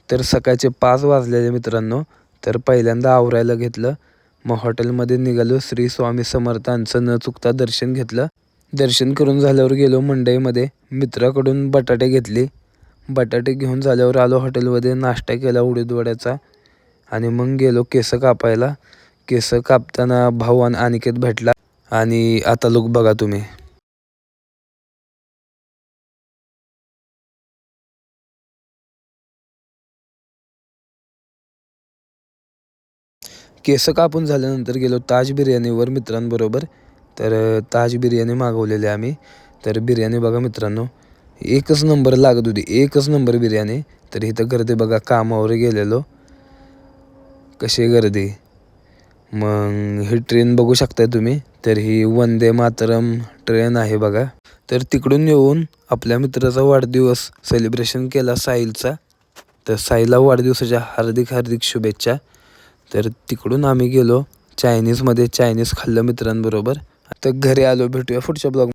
तर सकाळचे 5 वाजलेले मित्रांनो. तर पहिल्यांदा आवरायला घेतलं. मग हॉटेलमध्ये निघालो. श्री स्वामी समर्थांचं न चुकता दर्शन घेतलं. दर्शन करून झाल्यावर गेलो मंडईमध्ये. मित्राकडून बटाटे घेतले. बटाटे घेऊन झाल्यावर आलो हॉटेलमध्ये. नाश्ता केला उडीद वड्याचा आणि मग गेलो केस कापायला. केस कापताना भाऊ आणि अनिकेत भेटला. आणि आता लुक बघा तुम्ही. केस कापून झाल्यानंतर गेलो ताज बिर्याणीवर मित्रांबरोबर. तर ताज बिर्याणी मागवलेली आम्ही. तर बिर्याणी बघा मित्रांनो, एकच नंबर लागत होती, एकच नंबर बिर्याणी. तर इथं गर्दी बघा, कामावर गेलेलो कशी गर्दी. मग ही ट्रेन बघू शकताय तुम्ही. तर ही वंदे मातरम ट्रेन आहे बघा. तर तिकडून येऊन आपल्या मित्राचा वाढदिवस सेलिब्रेशन केला साहिलचा. तर साहिलला वाढदिवसाच्या हार्दिक हार्दिक शुभेच्छा. तर तिकडून आम्ही गेलो चायनीजमध्ये. चायनीज खाल्लं मित्रांबरोबर. आता घरी आलो. भेटूया पुढच्या ब्लॉग.